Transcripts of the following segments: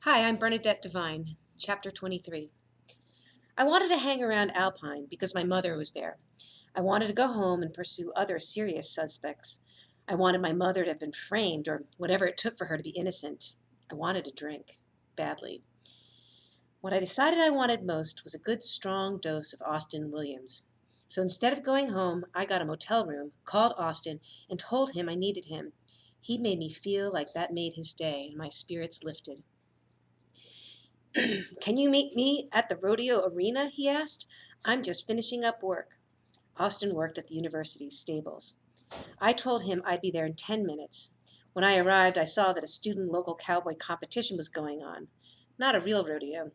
Hi, I'm Bernadette Devine, Chapter 23. I wanted to hang around Alpine because my mother was there. I wanted to go home and pursue other serious suspects. I wanted my mother to have been framed or whatever it took for her to be innocent. I wanted to drink. Badly. What I decided I wanted most was a good strong dose of Austin Williams. So instead of going home, I got a motel room, called Austin, and told him I needed him. He made me feel like that made his day, and my spirits lifted. Can you meet me at the rodeo arena? He asked. I'm just finishing up work. Austin worked at the university's stables. I told him I'd be there in 10 minutes. When I arrived, I saw that a student local cowboy competition was going on. Not a real rodeo.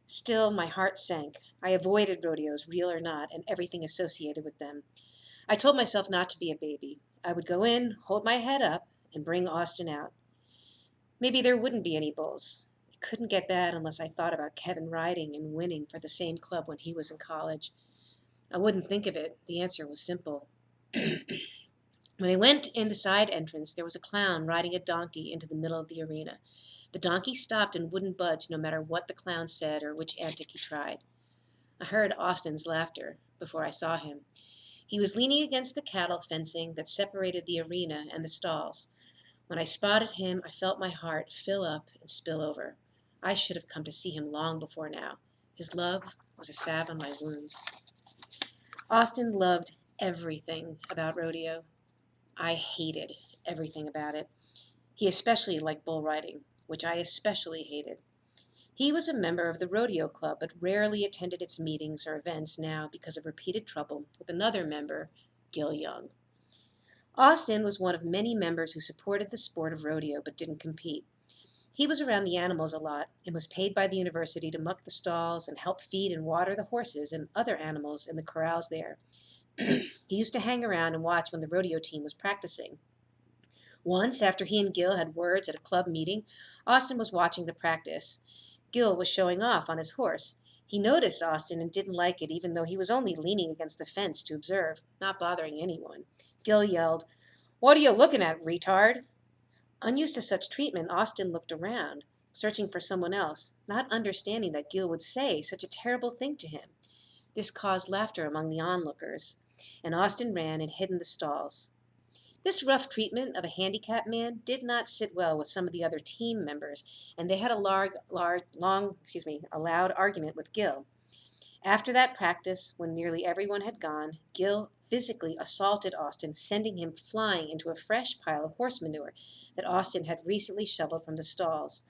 Still, my heart sank. I avoided rodeos, real or not, and everything associated with them. I told myself not to be a baby. I would go in, hold my head up, and bring Austin out. Maybe there wouldn't be any bulls. It couldn't get bad unless I thought about Kevin riding and winning for the same club when he was in college. I wouldn't think of it. The answer was simple. When I went in the side entrance, there was a clown riding a donkey into the middle of the arena. The donkey stopped and wouldn't budge no matter what the clown said or which antic he tried. I heard Austin's laughter before I saw him. He was leaning against the cattle fencing that separated the arena and the stalls. When I spotted him, I felt my heart fill up and spill over. I should have come to see him long before now. His love was a salve on my wounds. Austin loved everything about rodeo. I hated everything about it. He especially liked bull riding, which I especially hated. He was a member of the rodeo club, but rarely attended its meetings or events now because of repeated trouble with another member, Gil Young. Austin was one of many members who supported the sport of rodeo but didn't compete. He was around the animals a lot and was paid by the university to muck the stalls and help feed and water the horses and other animals in the corrals there. He used to hang around and watch when the rodeo team was practicing. Once, after he and Gil had words at a club meeting, Austin was watching the practice. Gil was showing off on his horse. He noticed Austin and didn't like it, even though he was only leaning against the fence to observe, not bothering anyone. Gil yelled, "What are you looking at, retard?" Unused to such treatment, Austin looked around, searching for someone else, not understanding that Gil would say such a terrible thing to him. This caused laughter among the onlookers, and Austin ran and hid in the stalls. This rough treatment of a handicapped man did not sit well with some of the other team members, and they had a loud argument with Gil. After that practice, when nearly everyone had gone, Gil physically assaulted Austin, sending him flying into a fresh pile of horse manure that Austin had recently shoveled from the stalls.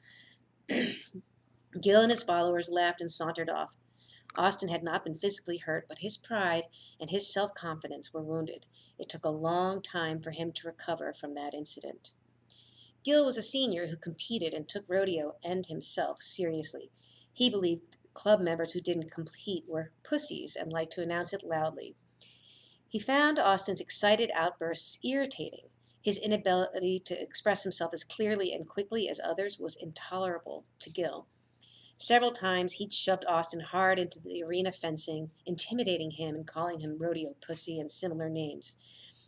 Gil and his followers laughed and sauntered off. Austin had not been physically hurt, but his pride and his self-confidence were wounded. It took a long time for him to recover from that incident. Gil was a senior who competed and took rodeo and himself seriously. He believed club members who didn't compete were pussies and liked to announce it loudly. He found Austin's excited outbursts irritating. His inability to express himself as clearly and quickly as others was intolerable to Gil. Several times he'd shoved Austin hard into the arena fencing, intimidating him and calling him rodeo pussy and similar names.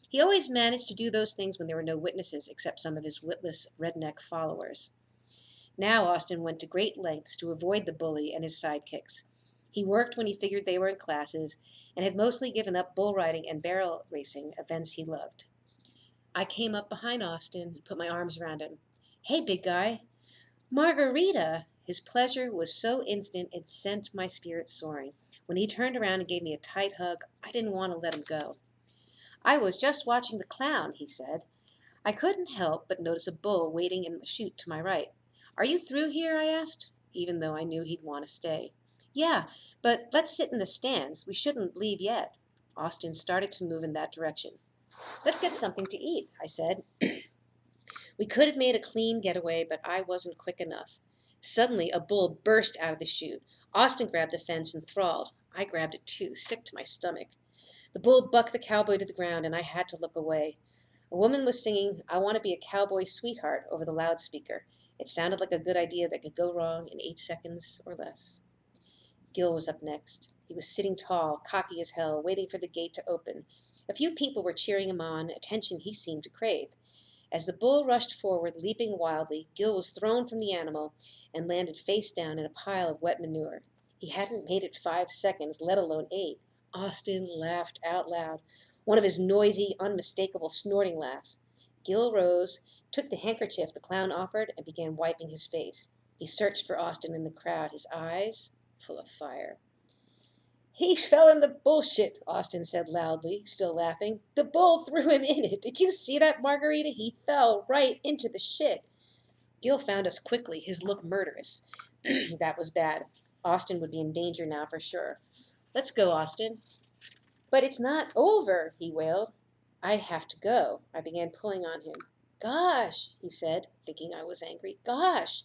He always managed to do those things when there were no witnesses except some of his witless redneck followers. Now Austin went to great lengths to avoid the bully and his sidekicks. He worked when he figured they were in classes, and had mostly given up bull riding and barrel racing, events he loved. I came up behind Austin and put my arms around him. "Hey, big guy." "Margarita!" His pleasure was so instant it sent my spirits soaring. When he turned around and gave me a tight hug, I didn't want to let him go. "I was just watching the clown," he said. I couldn't help but notice a bull waiting in a chute to my right. "Are you through here?" I asked, even though I knew he'd want to stay. "Yeah, but let's sit in the stands. We shouldn't leave yet." Austin started to move in that direction. "Let's get something to eat," I said. We could have made a clean getaway, but I wasn't quick enough. Suddenly, a bull burst out of the chute. Austin grabbed the fence and thralled. I grabbed it too, sick to my stomach. The bull bucked the cowboy to the ground, and I had to look away. A woman was singing "I Want to Be a Cowboy Sweetheart" over the loudspeaker. It sounded like a good idea that could go wrong in 8 seconds or less. Gil was up next. He was sitting tall, cocky as hell, waiting for the gate to open. A few people were cheering him on, attention he seemed to crave. As the bull rushed forward, leaping wildly, Gil was thrown from the animal and landed face down in a pile of wet manure. He hadn't made it 5 seconds, let alone 8. Austin laughed out loud, one of his noisy, unmistakable snorting laughs. Gil rose, took the handkerchief the clown offered, and began wiping his face. He searched for Austin in the crowd, his eyes full of fire. "He fell in the bullshit," Austin said loudly, still laughing. "The bull threw him in it. Did you see that, Margarita? He fell right into the shit." Gil found us quickly, his look murderous. That was bad. Austin would be in danger now for sure. "Let's go, Austin." "But it's not over," he wailed. "I have to go." I began pulling on him. "Gosh," he said, thinking I was angry. "Gosh."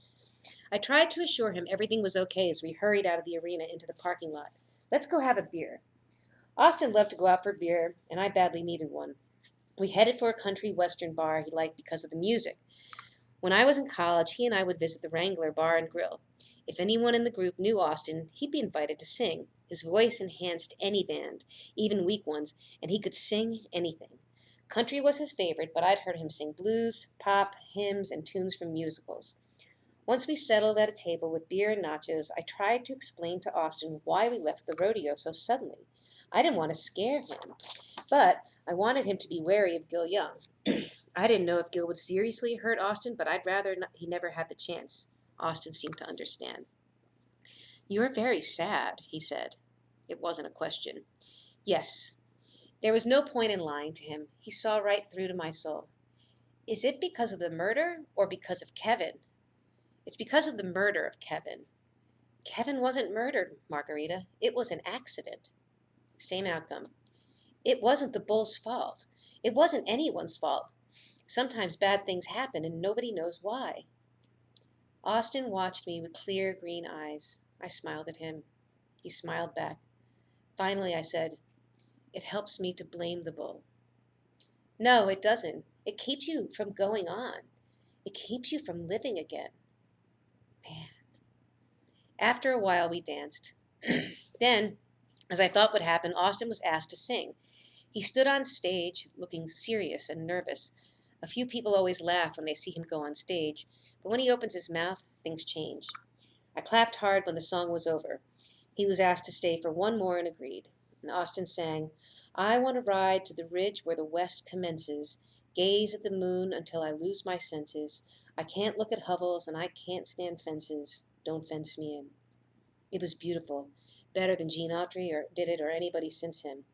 I tried to assure him everything was okay as we hurried out of the arena into the parking lot. "Let's go have a beer." Austin loved to go out for beer, and I badly needed one. We headed for a country western bar he liked because of the music. When I was in college, he and I would visit the Wrangler Bar and Grill. If anyone in the group knew Austin, he'd be invited to sing. His voice enhanced any band, even weak ones, and he could sing anything. Country was his favorite, but I'd heard him sing blues, pop, hymns, and tunes from musicals. Once we settled at a table with beer and nachos, I tried to explain to Austin why we left the rodeo so suddenly. I didn't want to scare him, but I wanted him to be wary of Gil Young. I didn't know if Gil would seriously hurt Austin, but I'd rather he never had the chance. Austin seemed to understand. "You're very sad," he said. It wasn't a question. Yes. There was no point in lying to him. He saw right through to my soul. "Is it because of the murder or because of Kevin?" "It's because of the murder of Kevin." "Kevin wasn't murdered, Margarita. It was an accident." Same outcome. "It wasn't the bull's fault. It wasn't anyone's fault. Sometimes bad things happen and nobody knows why." Austin watched me with clear green eyes. I smiled at him. He smiled back. Finally I said, "It helps me to blame the bull." "No, it doesn't. It keeps you from going on. It keeps you from living again." Man. After a while we danced. Then, as I thought would happen, Austin was asked to sing. He stood on stage looking serious and nervous. A few people always laugh when they see him go on stage, but when he opens his mouth, things change. I clapped hard when the song was over. He was asked to stay for one more and agreed. And Austin sang, "I want to ride to the ridge where the west commences, gaze at the moon until I lose my senses. I can't look at hovels and I can't stand fences. Don't fence me in." It was beautiful, better than Gene Autry or did it or anybody since him.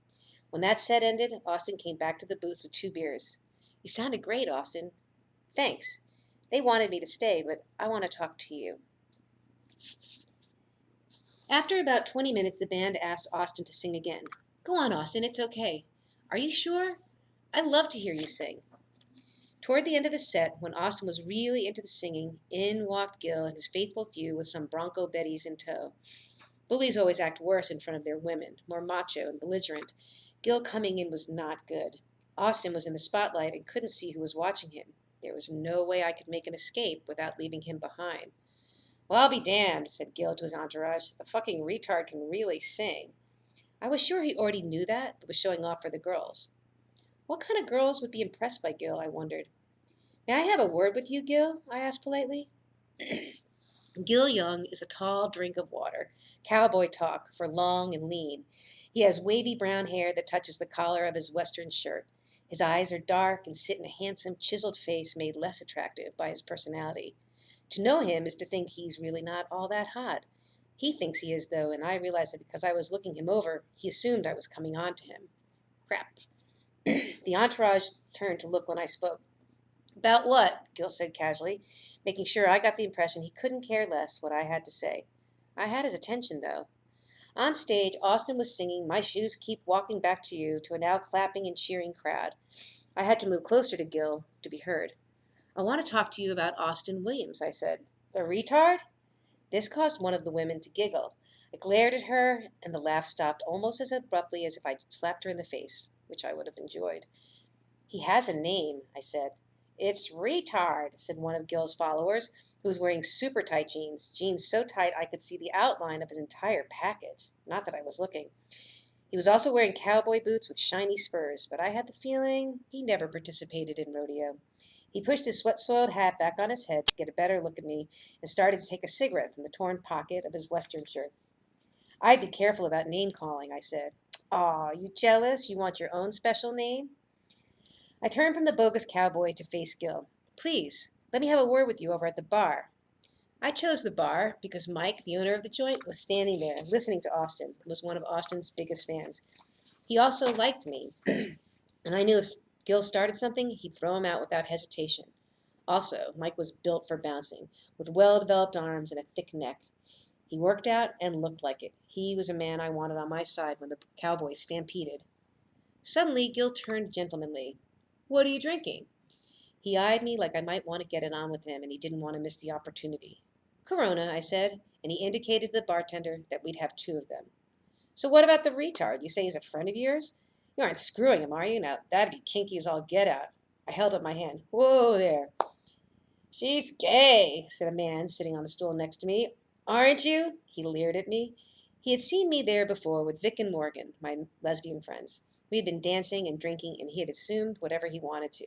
When that set ended, Austin came back to the booth with 2 beers. "You sounded great, Austin." "Thanks. They wanted me to stay, but I want to talk to you." After about 20 minutes, the band asked Austin to sing again. "Go on, Austin, it's okay." "Are you sure? I love to hear you sing." Toward the end of the set, when Austin was really into the singing, in walked Gil and his faithful few with some Bronco Betties in tow. Bullies always act worse in front of their women, more macho and belligerent. Gil coming in was not good. Austin was in the spotlight and couldn't see who was watching him. There was no way I could make an escape without leaving him behind. "Well, I'll be damned," said Gil to his entourage. "The fucking retard can really sing." I was sure he already knew that, but was showing off for the girls. What kind of girls would be impressed by Gil, I wondered. "May I have a word with you, Gil?" I asked politely. Gil Young is a tall drink of water, cowboy talk, for long and lean. He has wavy brown hair that touches the collar of his western shirt. His eyes are dark and sit in a handsome, chiseled face made less attractive by his personality. To know him is to think he's really not all that hot. He thinks he is, though, and I realize that because I was looking him over, he assumed I was coming on to him. Crap. The entourage turned to look when I spoke. "About what?" Gil said casually, making sure I got the impression he couldn't care less what I had to say. I had his attention, though. On stage, Austin was singing "My Shoes Keep Walking Back to You" to a now clapping and cheering crowd. I had to move closer to Gil to be heard. "I want to talk to you about Austin Williams," I said. "The retard?" This caused one of the women to giggle. I glared at her, and the laugh stopped almost as abruptly as if I'd slapped her in the face, which I would have enjoyed. "He has a name," I said. "It's retard," said one of Gil's followers, who was wearing super tight jeans so tight I could see the outline of his entire package. Not that I was looking. He was also wearing cowboy boots with shiny spurs, but I had the feeling he never participated in rodeo. He pushed his sweat-soiled hat back on his head to get a better look at me and started to take a cigarette from the torn pocket of his western shirt. I'd be careful about name-calling, I said. Aw, you jealous? You want your own special name? I turned from the bogus cowboy to face Gil. Please, let me have a word with you over at the bar. I chose the bar because Mike, the owner of the joint, was standing there listening to Austin and was one of Austin's biggest fans. He also liked me, and I knew if Gil started something, he'd throw him out without hesitation. Also, Mike was built for bouncing, with well-developed arms and a thick neck. He worked out and looked like it. He was a man I wanted on my side when the Cowboys stampeded. Suddenly, Gil turned gentlemanly. What are you drinking? He eyed me like I might want to get it on with him, and he didn't want to miss the opportunity. Corona, I said, and he indicated to the bartender that we'd have 2 of them. So what about the retard? You say he's a friend of yours? You aren't screwing him, are you? Now, that'd be kinky as all get out. I held up my hand. Whoa there. She's gay, said a man sitting on the stool next to me. Aren't you? He leered at me. He had seen me there before with Vic and Morgan, my lesbian friends. We had been dancing and drinking, and he had assumed whatever he wanted to.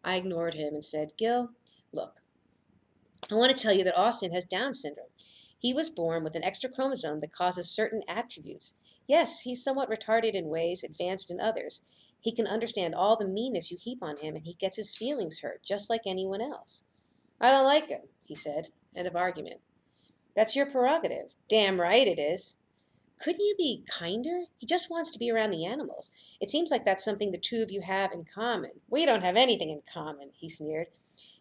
I ignored him and said, Gil, look, I want to tell you that Austin has Down syndrome. He was born with an extra chromosome that causes certain attributes. Yes, he's somewhat retarded in ways, advanced in others. He can understand all the meanness you heap on him, and he gets his feelings hurt, just like anyone else. I don't like him, he said. End of argument. That's your prerogative. Damn right it is. Couldn't you be kinder? He just wants to be around the animals. It seems like that's something the 2 of you have in common. We don't have anything in common, he sneered.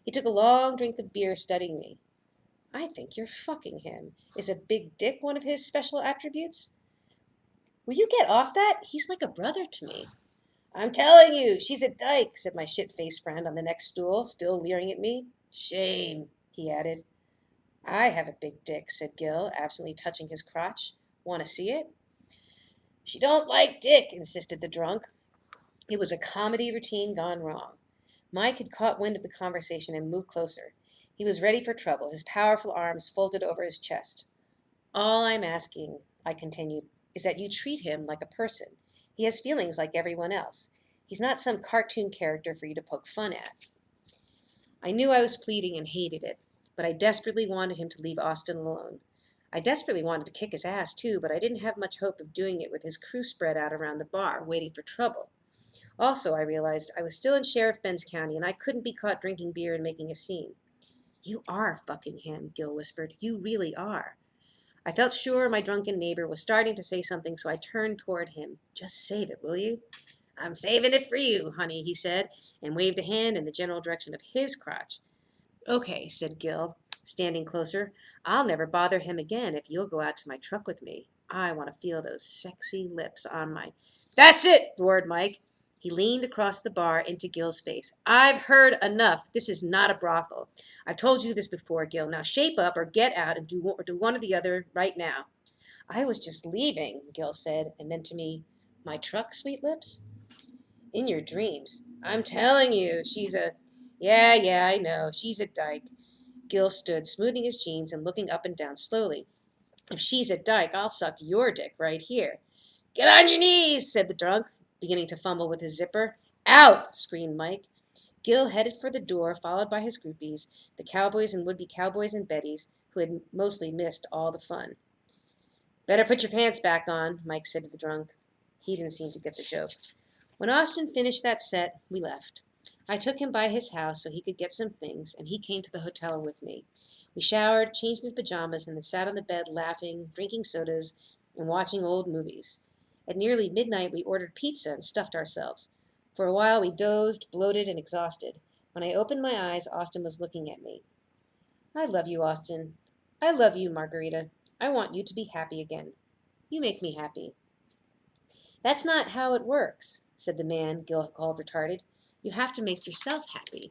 He took a long drink of beer, studying me. I think you're fucking him. Is a big dick one of his special attributes? Will you get off that? He's like a brother to me. I'm telling you, she's a dyke, said my shit-faced friend on the next stool, still leering at me. Shame, he added. I have a big dick, said Gil, absently touching his crotch. Want to see it? She don't like dick, insisted the drunk. It was a comedy routine gone wrong. Mike had caught wind of the conversation and moved closer. He was ready for trouble, his powerful arms folded over his chest. All I'm asking, I continued, is that you treat him like a person. He has feelings like everyone else. He's not some cartoon character for you to poke fun at. I knew I was pleading and hated it, but I desperately wanted him to leave Austin alone. I desperately wanted to kick his ass, too, but I didn't have much hope of doing it with his crew spread out around the bar, waiting for trouble. Also, I realized I was still in Sheriff Ben's County, and I couldn't be caught drinking beer and making a scene. You are fucking him, Gil whispered. You really are. I felt sure my drunken neighbor was starting to say something, so I turned toward him. Just save it, will you? I'm saving it for you, honey, he said, and waved a hand in the general direction of his crotch. Okay, said Gil, standing closer. I'll never bother him again if you'll go out to my truck with me. I want to feel those sexy lips on my... That's it, roared Mike. He leaned across the bar into Gil's face. I've heard enough. This is not a brothel. I've told you this before, Gil. Now shape up or get out and do one or the other right now. I was just leaving, Gil said, and then to me, my truck, sweet lips? In your dreams. I'm telling you, she's a... Yeah, I know. She's a dyke. Gil stood, smoothing his jeans and looking up and down slowly. If she's a dyke, I'll suck your dick right here. Get on your knees, said the drunk, beginning to fumble with his zipper. Out, screamed Mike. Gil headed for the door, followed by his groupies, the cowboys and would-be cowboys and Bettys, who had mostly missed all the fun. Better put your pants back on, Mike said to the drunk. He didn't seem to get the joke. When Austin finished that set, we left. I took him by his house so he could get some things, and he came to the hotel with me. We showered, changed into pajamas, and then sat on the bed laughing, drinking sodas, and watching old movies. At nearly midnight, we ordered pizza and stuffed ourselves. For a while, we dozed, bloated, and exhausted. When I opened my eyes, Austin was looking at me. I love you, Austin. I love you, Margarita. I want you to be happy again. You make me happy. That's not how it works, said the man Gil called retarded. You have to make yourself happy.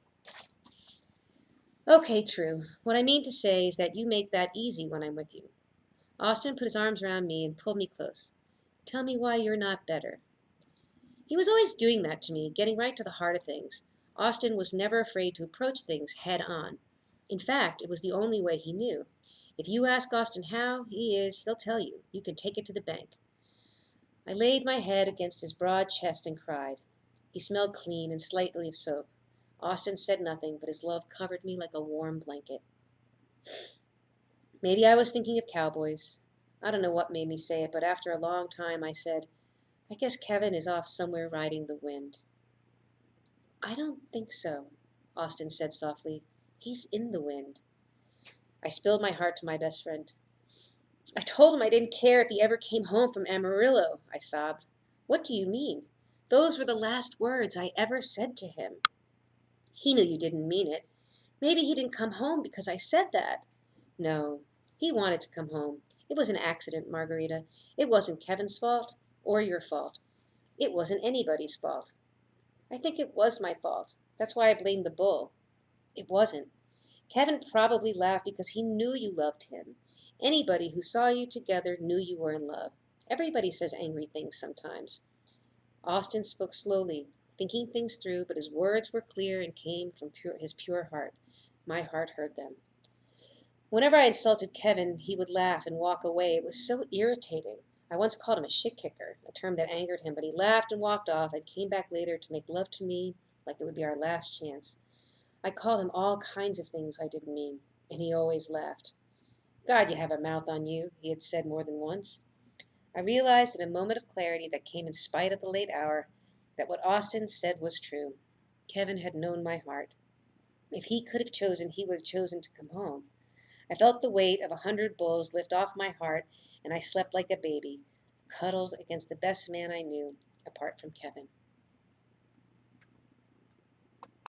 Okay, true. What I mean to say is that you make that easy when I'm with you. Austin put his arms around me and pulled me close. Tell me why you're not better. He was always doing that to me, getting right to the heart of things. Austin was never afraid to approach things head on. In fact, it was the only way he knew. If you ask Austin how he'll tell you. You can take it to the bank. I laid my head against his broad chest and cried. He smelled clean and slightly of soap. Austin said nothing, but his love covered me like a warm blanket. Maybe I was thinking of cowboys. I don't know what made me say it, but after a long time I said, I guess Kevin is off somewhere riding the wind. I don't think so, Austin said softly. He's in the wind. I spilled my heart to my best friend. I told him I didn't care if he ever came home from Amarillo, I sobbed. What do you mean? Those were the last words I ever said to him. He knew you didn't mean it. Maybe he didn't come home because I said that. No, he wanted to come home. It was an accident, Margarita. It wasn't Kevin's fault or your fault. It wasn't anybody's fault. I think it was my fault. That's why I blamed the bull. It wasn't. Kevin probably laughed because he knew you loved him. Anybody who saw you together knew you were in love. Everybody says angry things sometimes. Austin spoke slowly, thinking things through, but his words were clear and came from his pure heart. My heart heard them. Whenever I insulted Kevin, he would laugh and walk away. It was so irritating. I once called him a shit kicker, a term that angered him, but he laughed and walked off and came back later to make love to me like it would be our last chance. I called him all kinds of things I didn't mean, and he always laughed. God, you have a mouth on you, he had said more than once. I realized in a moment of clarity that came in spite of the late hour that what Austin said was true. Kevin had known my heart. If he could have chosen, he would have chosen to come home. I felt the weight of 100 bulls lift off my heart, and I slept like a baby, cuddled against the best man I knew, apart from Kevin.